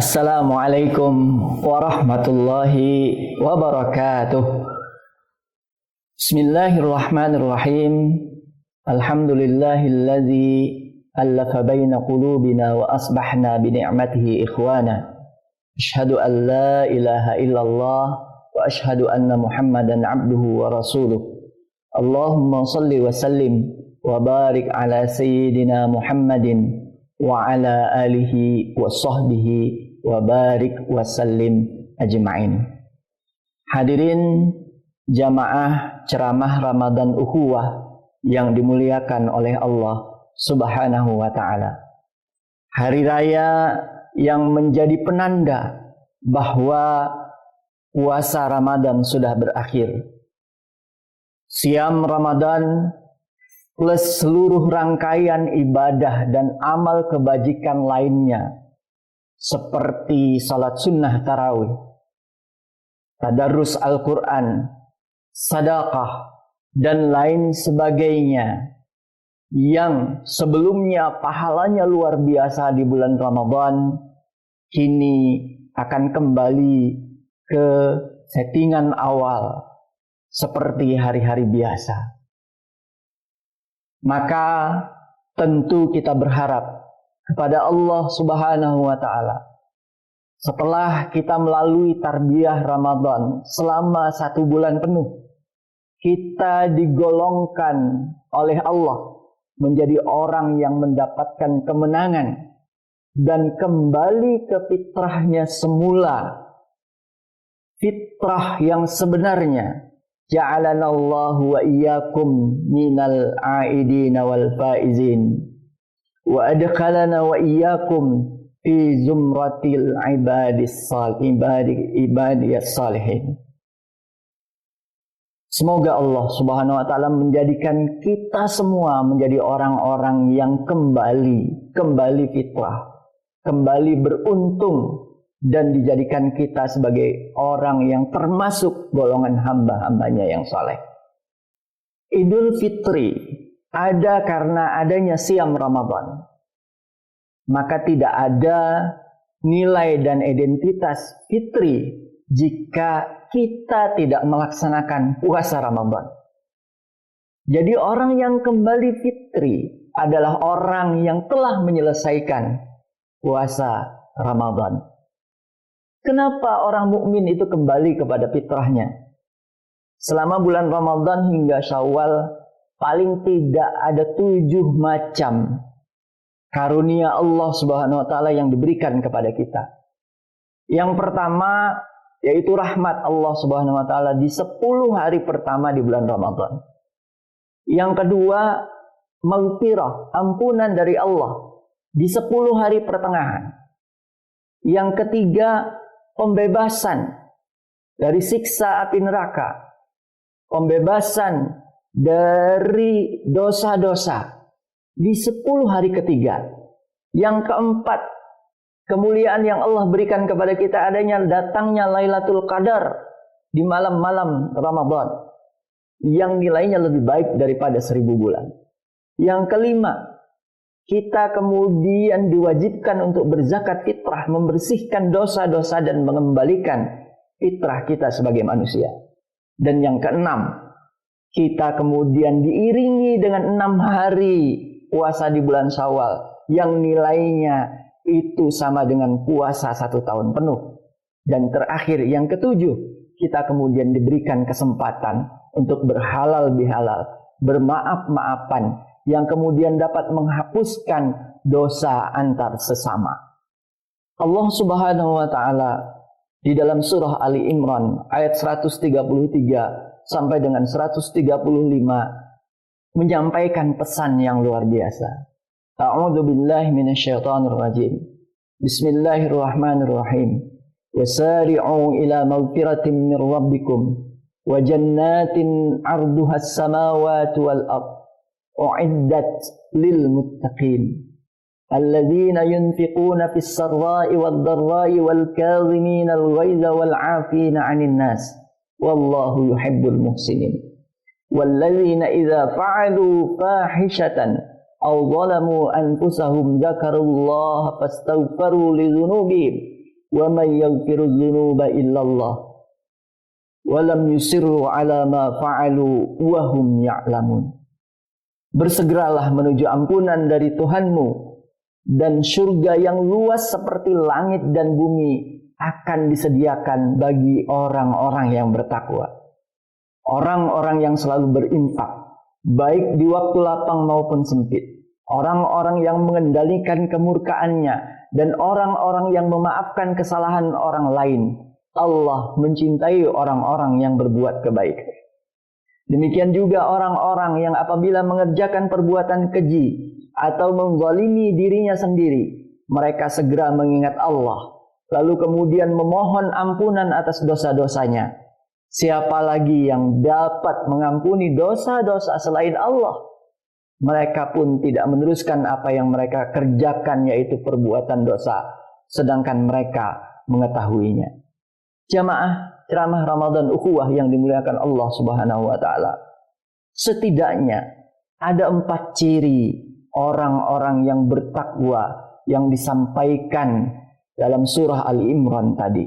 Assalamualaikum warahmatullahi wabarakatuh. Bismillahirrahmanirrahim. Alhamdulillahilladzi allafa baina qulubina wa asbahna bi ni'matihi ikhwana. Asyhadu an la ilaha illallah wa asyhadu anna Muhammadan abduhu wa rasuluh. Allahumma salli wa sallim wa barik ala sayyidina Muhammadin wa ala alihi wa sahbihi wa barik wa sallim ajma'in. Hadirin jamaah ceramah Ramadan Ukhuwah yang dimuliakan oleh Allah Subhanahu wa ta'ala. Hari raya yang menjadi penanda bahwa puasa Ramadan sudah berakhir. Siam Ramadan plus seluruh rangkaian ibadah dan amal kebajikan lainnya seperti salat sunnah tarawih, tadarrus Al-Quran, sedekah, dan lain sebagainya yang sebelumnya pahalanya luar biasa di bulan Ramadan, kini akan kembali ke settingan awal seperti hari-hari biasa. Maka tentu kita berharap kepada Allah Subhanahu wa ta'ala, setelah kita melalui tarbiyah Ramadan selama 1 bulan penuh, kita digolongkan oleh Allah menjadi orang yang mendapatkan kemenangan dan kembali ke fitrahnya semula, fitrah yang sebenarnya. Ja'alanallahu wa iyyakum minal a'idina wal faizin wa adkhalana wa iyyakum fi zumratil ibadis salihin. Semoga Allah Subhanahu wa ta'ala menjadikan kita semua menjadi orang-orang yang kembali fitrah, kembali beruntung, dan dijadikan kita sebagai orang yang termasuk golongan hamba-hambanya yang saleh. Idul Fitri ada karena adanya siam Ramadan. Maka tidak ada nilai dan identitas fitri jika kita tidak melaksanakan puasa Ramadan. Jadi orang yang kembali fitri adalah orang yang telah menyelesaikan puasa Ramadan. Kenapa orang mukmin itu kembali kepada fitrahnya? Selama bulan Ramadan hingga Syawal, paling tidak ada 7 macam karunia Allah Subhanahu wa ta'ala yang diberikan kepada kita. Yang pertama yaitu rahmat Allah Subhanahu wa ta'ala di 10 hari pertama di bulan Ramadan. Yang kedua, maghfirah, ampunan dari Allah di 10 hari pertengahan. Yang ketiga, pembebasan dari siksa api neraka, pembebasan dari dosa-dosa di 10 hari ketiga. Yang keempat, kemuliaan yang Allah berikan kepada kita adanya datangnya Lailatul Qadar di malam-malam Ramadan yang nilainya lebih baik daripada 1000 bulan. Yang kelima, kita kemudian diwajibkan untuk berzakat fitrah, membersihkan dosa-dosa dan mengembalikan fitrah kita sebagai manusia. Dan yang keenam, kita kemudian diiringi dengan 6 hari puasa di bulan Syawal yang nilainya itu sama dengan puasa 1 tahun penuh. Dan terakhir, yang ketujuh, kita kemudian diberikan kesempatan untuk berhalal bihalal, bermaaf-maafan, yang kemudian dapat menghapuskan dosa antar sesama. Allah Subhanahu wa ta'ala di dalam surah Ali Imran ayat 133 sampai dengan 135 menyampaikan pesan yang luar biasa. A'udzu billahi minasyaitonir rajim. Bismillahirrahmanirrahim. Wasari'u ila maghfiratin min rabbikum wa jannatin 'arduhas samawati wal ardh u'iddat lil muttaqin alladzina yunfiquna fis sarra'i wad dharra'i wal kadhimina al ghaidha wal 'afina 'anil nas wallahu yuhibbul muhsinin walladzina idza fa'alu fahishatan aw zalamu anfusahum dzakarullaha fastaghfiru lidzunubihim wa may yaghfiru dzunuba illallah wa lam yusirru ala ma fa'alu wa hum ya'lamun. Bersegeralah menuju ampunan dari Tuhanmu, dan surga yang luas seperti langit dan bumi akan disediakan bagi orang-orang yang bertakwa. Orang-orang yang selalu berinfak, baik di waktu lapang maupun sempit. Orang-orang yang mengendalikan kemurkaannya, dan orang-orang yang memaafkan kesalahan orang lain. Allah mencintai orang-orang yang berbuat kebaikan. Demikian juga orang-orang yang apabila mengerjakan perbuatan keji atau menzalimi dirinya sendiri, mereka segera mengingat Allah, lalu kemudian memohon ampunan atas dosa-dosanya. Siapa lagi yang dapat mengampuni dosa-dosa selain Allah? Mereka pun tidak meneruskan apa yang mereka kerjakan, yaitu perbuatan dosa, sedangkan mereka mengetahuinya. Jamaah ceramah Ramadan ukhuwah yang dimuliakan Allah Subhanahu wa taala. Setidaknya ada 4 ciri orang-orang yang bertakwa yang disampaikan dalam surah Ali Imran tadi.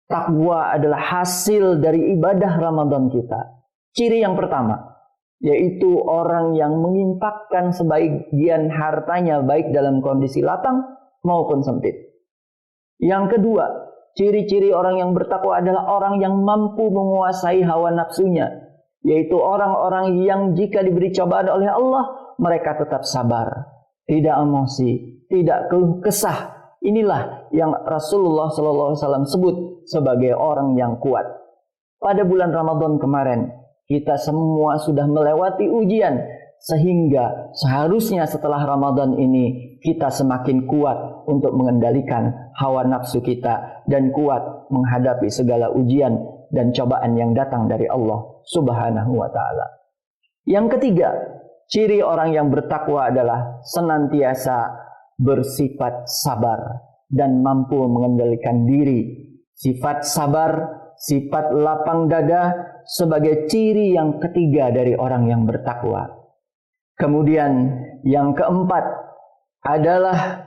Takwa adalah hasil dari ibadah Ramadan kita. Ciri yang pertama, yaitu orang yang menginfakkan sebagian hartanya baik dalam kondisi lapang maupun sempit. Yang kedua, ciri-ciri orang yang bertakwa adalah orang yang mampu menguasai hawa nafsunya, yaitu orang-orang yang jika diberi cobaan oleh Allah, mereka tetap sabar, tidak emosi, tidak keluh kesah. Inilah yang Rasulullah SAW sebut sebagai orang yang kuat. Pada bulan Ramadan kemarin, kita semua sudah melewati ujian, sehingga seharusnya setelah Ramadan ini kita semakin kuat untuk mengendalikan hawa nafsu kita dan kuat menghadapi segala ujian dan cobaan yang datang dari Allah Subhanahu wa taala. Yang ketiga, ciri orang yang bertakwa adalah senantiasa bersifat sabar dan mampu mengendalikan diri. Sifat sabar, sifat lapang dada sebagai ciri yang ketiga dari orang yang bertakwa. Kemudian yang keempat adalah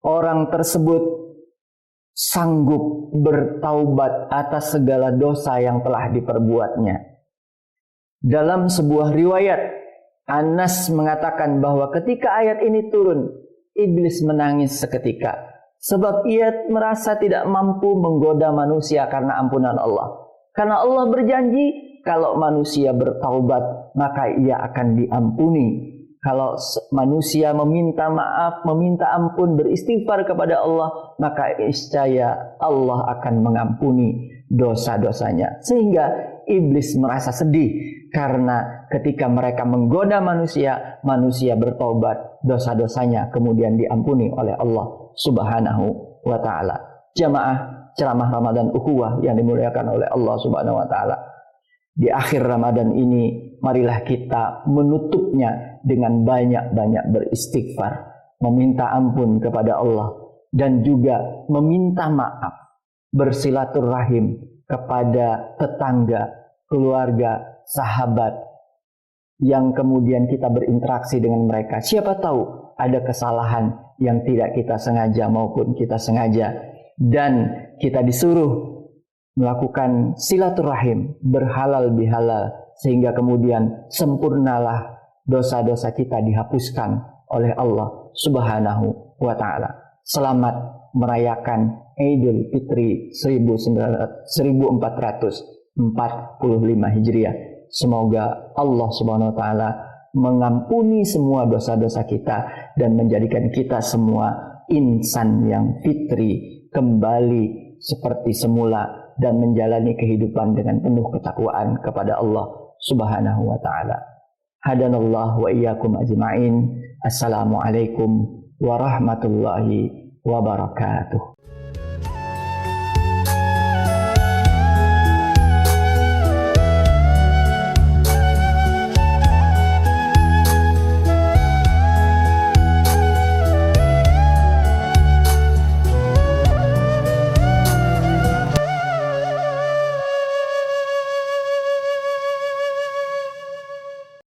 orang tersebut sanggup bertaubat atas segala dosa yang telah diperbuatnya. Dalam sebuah riwayat, Anas mengatakan bahwa ketika ayat ini turun, iblis menangis seketika, sebab ia merasa tidak mampu menggoda manusia karena ampunan Allah. Karena Allah berjanji, kalau manusia bertaubat, maka ia akan diampuni. Kalau manusia meminta maaf, meminta ampun, beristighfar kepada Allah, maka niscaya Allah akan mengampuni dosa-dosanya. Sehingga iblis merasa sedih karena ketika mereka menggoda manusia, manusia bertaubat, dosa-dosanya kemudian diampuni oleh Allah Subhanahu wa taala. Jamaah ceramah Ramadan ukhuwah yang dimuliakan oleh Allah Subhanahu wa taala. Di akhir Ramadan ini, marilah kita menutupnya dengan banyak-banyak beristighfar, meminta ampun kepada Allah, dan juga meminta maaf, bersilaturahim kepada tetangga, keluarga, sahabat, yang kemudian kita berinteraksi dengan mereka. Siapa tahu ada kesalahan yang tidak kita sengaja maupun kita sengaja, dan kita disuruh melakukan silaturahim, berhalal bihalal, sehingga kemudian sempurnalah dosa-dosa kita dihapuskan oleh Allah Subhanahu wa taala. Selamat merayakan Idul Fitri 1445 Hijriah. Semoga Allah Subhanahu wa taala mengampuni semua dosa-dosa kita dan menjadikan kita semua insan yang fitri, kembali seperti semula dan menjalani kehidupan dengan penuh ketakwaan kepada Allah Subhanahu wa taala. Hadanallahu wa iyyakum ajma'in. Assalamualaikum warahmatullahi wabarakatuh.